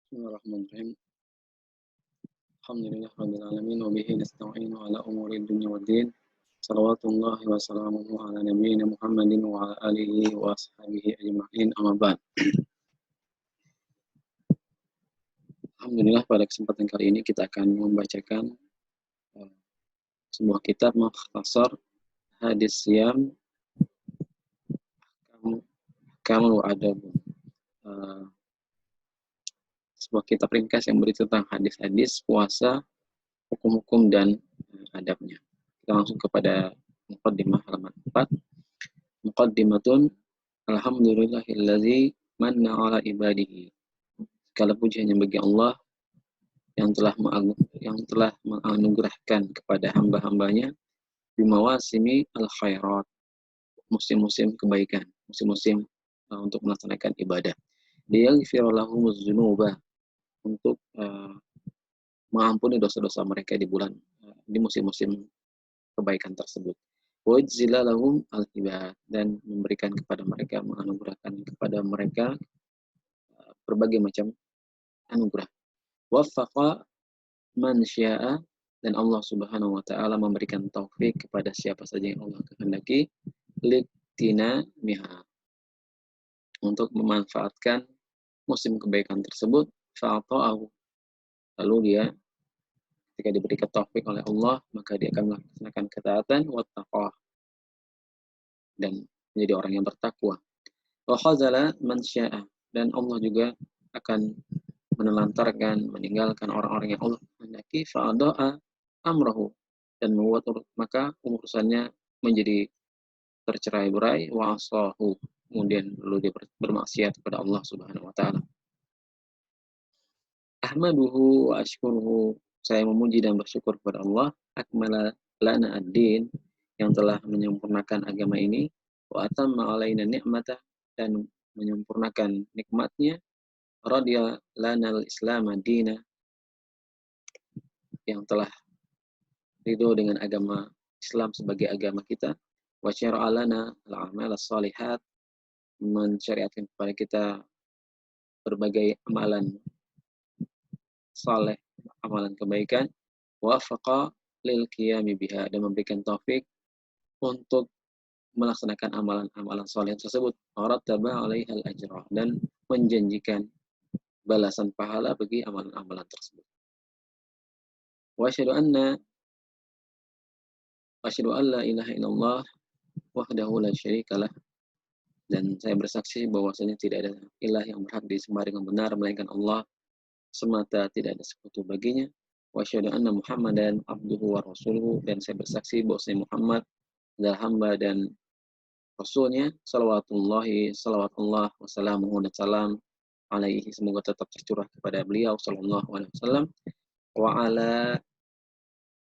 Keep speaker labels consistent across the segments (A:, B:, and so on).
A: Bismillahirrahmanirrahim. Alhamdulillah rabbil alamin wa bihi nasta'inu ala umuri dunya waddin. Salawatullahi wa salamuhu ala nabiyyina Muhammadin wa ala alihi wa ashabihi ajma'in. Amma ba'd. Alhamdulillah pada kesempatan kali ini kita akan membacakan sebuah kitab mukhtasar hadis siyam kamu adab. Sebuah kitab ringkas yang berisi tentang hadis-hadis puasa, hukum-hukum dan adabnya. Kita langsung kepada muqaddimah halaman 4. Muqaddimatun alhamdulillahillazi manna ala ibadihi. Segala puji hanya bagi Allah yang telah menganugerahkan kepada hamba-hambanya bimawasimi al-khairat, musim-musim kebaikan, musim-musim untuk melaksanakan ibadah. Liyaghfira lahumuz dzunuba, untuk mengampuni dosa-dosa mereka di musim-musim kebaikan tersebut. Wajzila lahum al-ibad, dan memberikan kepada mereka, menganugerahkan kepada mereka berbagai macam anugerah. Waffaqa man syaa, dan Allah Subhanahu wa taala memberikan taufik kepada siapa saja yang Allah kehendaki, liktina miha, untuk memanfaatkan musim kebaikan tersebut, fa'ata'ahu, lalu dia ketika diberi taufik oleh Allah, maka dia akan melaksanakan ketaatan, wattaqah, dan menjadi orang yang bertakwa. Wa khazala man syaa, dan Allah juga akan menelantarkan, meninggalkan orang-orang yang Allah kehendaki, fa'ada'a amrahu, dan membuat maka urusannya menjadi tercerai-berai, wa asahu, kemudian lalu dia bermaksiat kepada Allah Subhanahu wa taala. Ahmaduhu wa ashkuruhu, saya memuji dan bersyukur kepada Allah, akmala lana ad-din, yang telah menyempurnakan agama ini, wa atamma alaina ni'mata, dan menyempurnakan nikmatnya, radiya lana al-islam ad-dina, yang telah ridho dengan agama Islam sebagai agama kita, wa syara'a lana al-a'mal as-salihat, mensyariatkan kepada kita berbagai amalan saleh, amalan kebaikan, wafaqa lil qiyami biha, dan memberikan taufik untuk melaksanakan amalan-amalan saleh tersebut, warattaba 'alaiha al-ajra, dan menjanjikan balasan pahala bagi amalan-amalan tersebut. Wa asyhadu an la ilaha illallah wahdahu la syarikalah, dan saya bersaksi bahwasanya tidak ada ilah yang berhak disembah dengan benar melainkan Allah semata, tidak ada sekutu baginya. Wa asyhadu anna Muhammadan abduhu wa rasuluhu, dan saya bersaksi bahwasanya Muhammad adalah hamba dan rasulnya, salawat Allah wassalamuhu, dan salam alaihi, semoga tetap tercurah kepada beliau sallallahu alaihi wasallam, wa ala,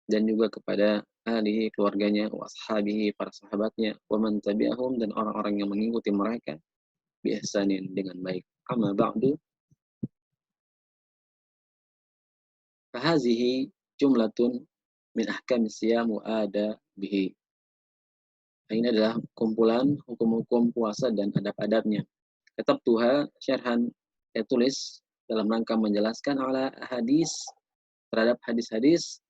A: dan juga kepada ahlihi, keluarganya, wa ashabihi, para sahabatnya, wa man tabi'ahum, dan orang-orang yang mengikuti mereka bi ihsanin, dengan baik. Amma ba'du, fahazihi jumlatun min ahkam siyam wa adabihi. Ini adalah kumpulan hukum-hukum puasa dan adab-adabnya. Kitab Tuha syarhan, saya tulis dalam rangka menjelaskan ala hadis, terhadap hadis-hadis,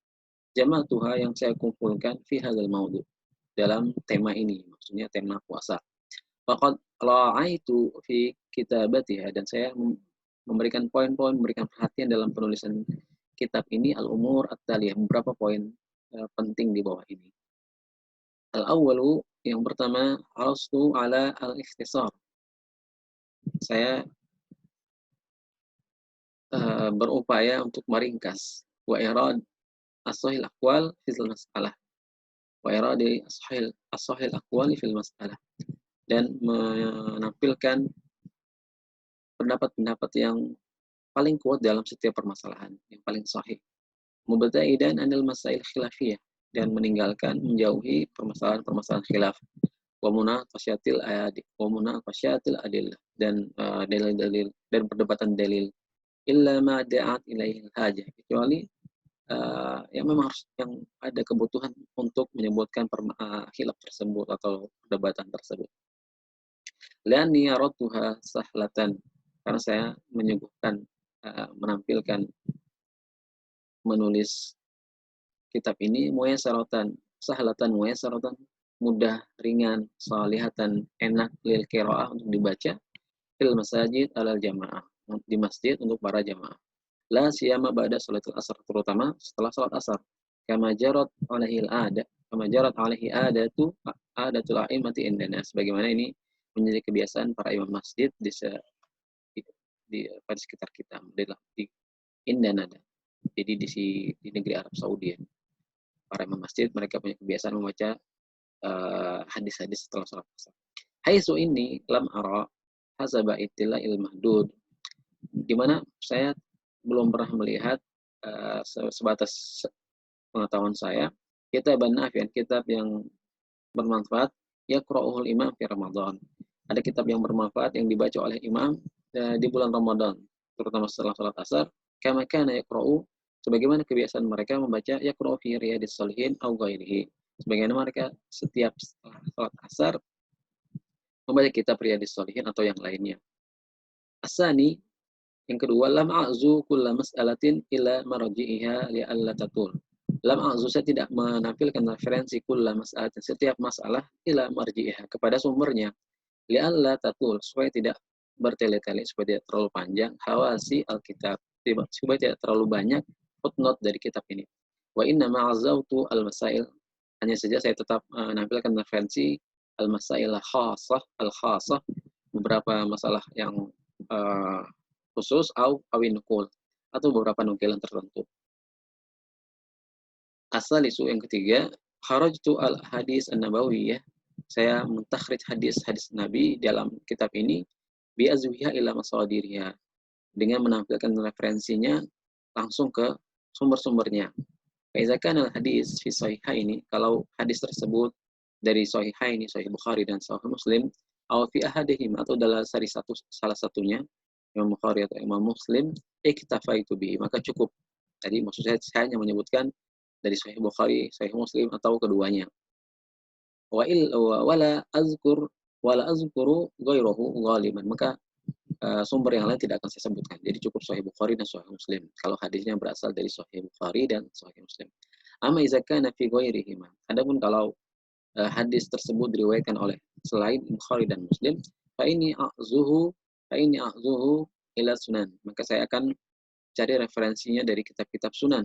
A: jamal Tuha yang saya kumpulkan fi hadzal maudhu, dalam tema ini, maksudnya tema puasa. Faqad ra'aitu fi kitabatiha, dan saya memberikan poin-poin, memberikan perhatian dalam penulisan kitab ini, al-umur at-taliyah, beberapa poin penting di bawah ini. Al-awwalu, yang pertama, harastu ala al-ikhtisar. Saya berupaya untuk meringkas, wa irad as-sahih aqwal fil mas'alah, wa iradi as-sahih aqwal fil mas'alah, dan menampilkan pendapat-pendapat yang paling kuat dalam setiap permasalahan, yang paling sahih. Mubta'idan anil masail khilafiyah, dan menjauhi permasalahan-permasalahan khilaf. Wa munaqasyatil adillah, dan dalil-dalil dan perdebatan dalil. Illa ma da'at ilaihi hajah, kecuali yang memang harus, yang ada kebutuhan untuk menyebutkan khilaf tersebut atau perdebatan tersebut. Lani yaradtuha sahlatan, karena saya menyuguhkan menampilkan menulis kitab ini muyassaratan, sahlatan muyassaratan, mudah, ringan, salihatan, enak lil qiraah untuk dibaca fil masajid alal jamaah, di masjid untuk para jamaah. La siyama ba'da salatul asar, terutama setelah salat asar. Kama jarat alaihi ada, kama jarat alaihi adatu adatul a'immati indana, sebagaimana ini menjadi kebiasaan para imam masjid di pada sekitar kita, di indana. Jadi di negeri Arab Saudi ya. Para imam masjid mereka punya kebiasaan membaca hadis-hadis setelah salat asar. Haitsu ini lam ara hasaba ittila il mahdud, di mana saya belum pernah melihat sebatas pengetahuan saya kitab nafi'an, kitab yang bermanfaat yaqra'uhul imam fi Ramadan. Ada kitab yang bermanfaat yang dibaca oleh imam di bulan Ramadan, terutama setelah salat asar, kama kana yaqra'u, sebagaimana kebiasaan mereka membaca yaqra'u fi riyadis shalihin au ghairihi, sebagaimana mereka setiap setelah salat asar membaca kitab riyadis shalihin atau yang lainnya. Asani, yang kedua, lam a'zu kulla mas'alatin ila marji'iha li'alla tatul. Lam a'zu, saya tidak menampilkan referensi kulla mas'alatin, setiap masalah, ila marji'iha, kepada sumbernya, li'alla tatul, supaya tidak bertele-tele, supaya tidak terlalu panjang, hawasi alkitab, supaya tidak terlalu banyak footnote dari kitab ini. Wa inna ma'azautu al-masail, hanya saja saya tetap menampilkan referensi al-masail al-khasah, beberapa masalah yang khusus awin nukul, atau beberapa nukilan tertentu. Asal isu yang ketiga, kharajtu al hadis an-nabawiyah, saya mentakhrij hadis-hadis Nabi dalam kitab ini bi azwiha ila masadiriha, dengan menampilkan referensinya langsung ke sumber-sumbernya. Fa kana al hadis fi sahihaini, kalau hadis tersebut dari sahihaini, Sahih Bukhari dan Sahih Muslim, atau fi ahadihim, atau dalam salah satunya Imam Bukhari atau Imam Muslim, iktafaitu bihi, maka cukup. Jadi maksud saya hanya menyebutkan dari Sahih Bukhari, Sahih Muslim atau keduanya. Wala azkuru ghairahu ghaliban, maka sumber yang lain tidak akan saya sebutkan. Jadi cukup Sahih Bukhari dan Sahih Muslim kalau hadisnya berasal dari Sahih Bukhari dan Sahih Muslim. Amma idza kana fi ghairihima, adapun kalau hadis tersebut diriwayatkan oleh selain Bukhari dan Muslim, fa ini a'zuhu ila sunan, maka saya akan cari referensinya dari kitab-kitab sunan,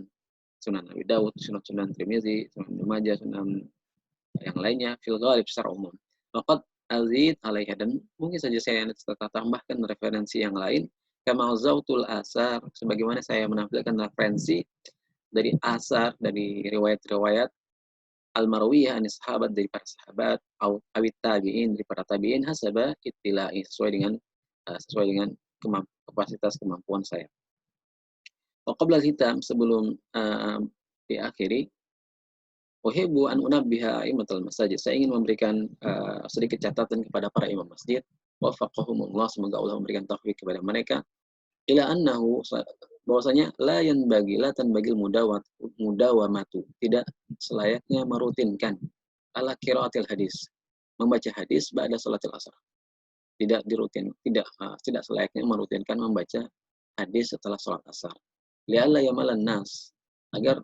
A: Sunan Abi Dawud, Sunan Tirmizi, Sunan Ibnu Majah, Sunan yang lainnya, fil ghalib secara umum. Faqad azid alaiha, dan mungkin saja saya tambahkan referensi yang lain, kama zautul asar, sebagaimana saya menampilkan referensi dari asar, dari riwayat-riwayat al-marwiyah anis sahabat, dari para sahabat, awit tabi'in, dari para tabi'in, hasaba ittila'i, sesuai dengan kapasitas kemampuan saya. Qabla hitam, sebelum diakhiri, uhibbu an unabbiha a'immatal masajid, saya ingin memberikan sedikit catatan kepada para imam masjid, wafaqahumullah, semoga Allah memberikan taufik kepada mereka, ila annahu, bahwasanya la tanbagil mudawamatu, tidak selayaknya merutinkan ala qiraatil hadis, membaca hadis ba'da salatil asar. Tidak selayaknya merutinkan membaca hadis setelah salat asar. Li'alla yamalan nas, agar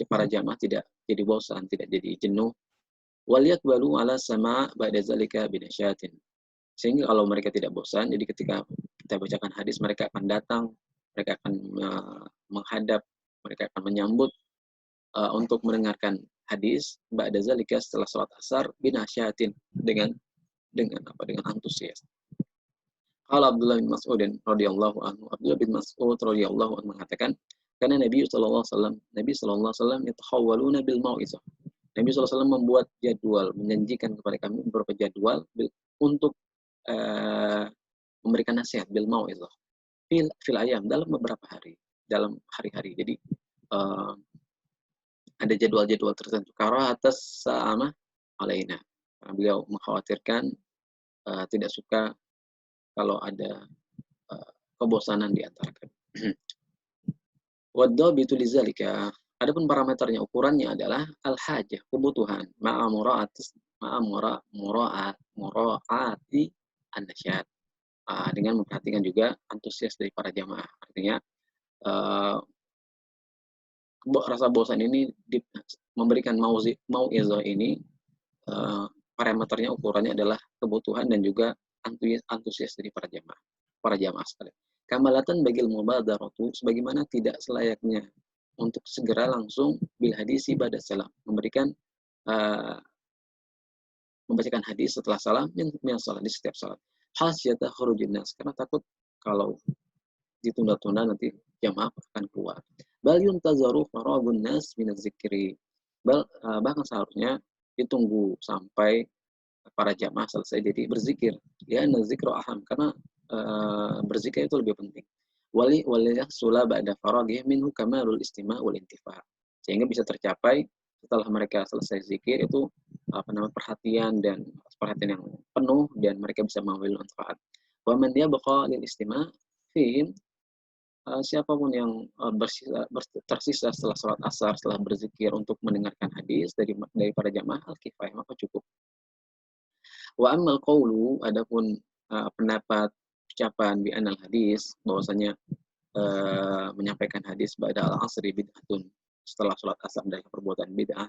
A: para jamaah tidak jadi bosan, tidak jadi jenuh. Wal yaqbalu ala sama' ba'da zalika binasyatin, sehingga kalau mereka tidak bosan, jadi ketika kita bacakan hadis, mereka akan datang, mereka akan menghadap, mereka akan menyambut untuk mendengarkan hadis ba'da zalika, setelah salat asar, binasyatin, dengan antusias. Qala Abdullah bin Mas'ud radhiyallahu anhu, Abdullah bin Mas'ud radhiyallahu anhu mengatakan, karena Nabi sallallahu alaihi wasallam yatakhawwaluna bil mau'izah. Nabi sallallahu alaihi wasallam membuat jadwal, menjanjikan kepada kami beberapa jadwal untuk memberikan nasihat bil mau'izah fil ayam, dalam beberapa hari, dalam hari-hari. Jadi ada jadwal-jadwal tertentu. Karahatas sa'amah alaina, beliau mengkhawatirkan tidak suka kalau ada kebosanan di antara kami. Waddabitu lidzalika, adapun parameternya, ukurannya adalah al-hajah, kebutuhan, mura'ati an-nasyat, dengan memperhatikan juga antusias dari para jamaah. Artinya rasa bosan ini memberikan mau'izah ini parameternya ukurannya adalah kebutuhan dan juga antusias dari para jamaah sekalian. Kamalatan bagil mubadaratu, sebagaimana tidak selayaknya untuk segera langsung bil hadisi ba'da salam, membacakan hadis setelah salam min salat di setiap salat. Hasyata khurujin nas, karena takut kalau ditunda-tunda nanti jamaah akan keluar. Bal yuntazaru faragun nas min zikri. Bahkan seharusnya ditunggu sampai para jamaah selesai jadi berzikir. Ya, zikru aham, karena berzikir itu lebih penting. Waliyahsula ba'da faragih minhu kamalul istima' wal intifa'. Sehingga bisa tercapai setelah mereka selesai zikir itu perhatian yang penuh, dan mereka bisa mengambil manfaat. Wa man yabqa lil istima' fihim, siapapun yang tersisa setelah sholat asar, setelah berzikir untuk mendengarkan hadis dari para jamaah, al-kifayah, maka cukup. Wa ammal qawlu, adapun pendapat ucapan bi anal hadis, bahwasanya menyampaikan hadis ba'da al-asri bid'atun, setelah sholat asar adalah perbuatan bid'ah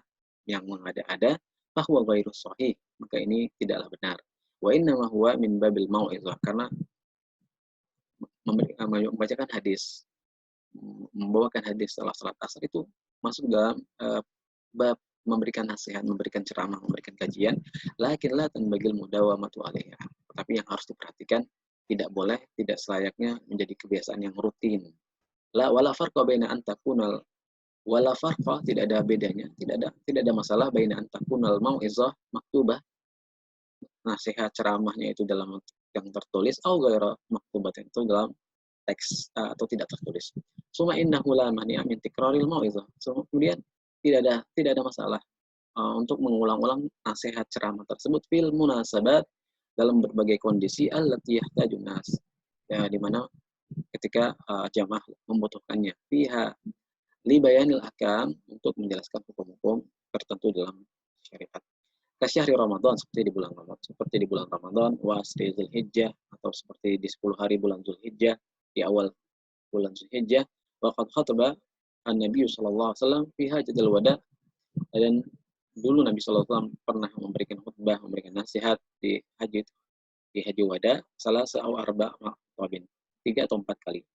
A: yang mengada-ada, bahwa ghairu sahih, maka ini tidaklah benar. Wa innama huwa min babil mau'izah, karena membacakan hadis, membawakan hadis setelah sholat asar itu masuk dalam bab memberikan nasihat, memberikan ceramah, memberikan kajian. Lakin la tanbagil mudawamatu 'alaiha. Tapi yang harus diperhatikan, tidak selayaknya menjadi kebiasaan yang rutin. Wala farqa baina an takunal wala farqa, tidak ada bedanya, tidak ada masalah baina an takunal mau'izah maktubah, nasihat ceramahnya itu dalam yang tertulis, atau ghairu maktubah, itu dalam teks atau tidak tertulis. Suma innahu la mani'a min tikraril mau'izah. Kemudian tidak ada masalah untuk mengulang-ulang nasihat ceramah tersebut fil munasabat, dalam berbagai kondisi allati yahtajun nas, ya, di mana ketika jamaah membutuhkannya, fiha li bayanil ahkam, untuk menjelaskan hukum-hukum tertentu dalam syariat. Kasyahri Ramadan, seperti di bulan Ramadan, wa asri Zulhijjah, atau seperti di 10 hari bulan Zulhijjah, di awal bulan Zulhijjah. Wa qad khataba an-nabiy sallallahu alaihi wasallam fi hajjatil wada, dan dulu Nabi sallallahu alaihi wasallam pernah memberikan khutbah, memberikan nasihat di haji wada, salah atau arba' maqtabin, 3 atau 4 kali.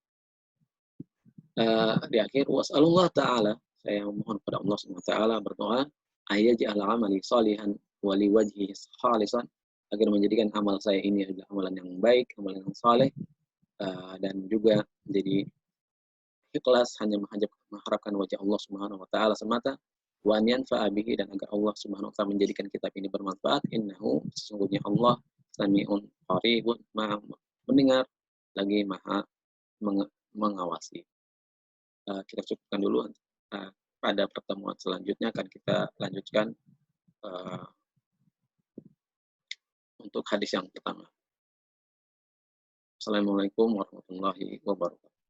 A: Di akhir, was'alullah ta'ala, saya mohon kepada Allah Subhanahu wa ta'ala, berdoa ayyaj'al amali salihan wa liwajhihi khalisan, agar menjadikan amal saya ini adalah amalan yang baik, amalan yang saleh, dan juga menjadi ikhlas, hanya mengharapkan wajah Allah Subhanahu wa ta'ala semata, wa an yanfa'a bihi, dan agar Allah Subhanahu wa ta'ala menjadikan kitab ini bermanfaat. Innahu, sesungguhnya Allah sami'un qaribun, maha mendengar lagi maha mengawasi. Kita cukupkan dulu. Pada pertemuan selanjutnya akan kita lanjutkan untuk hadis yang pertama. Assalamualaikum warahmatullahi wabarakatuh.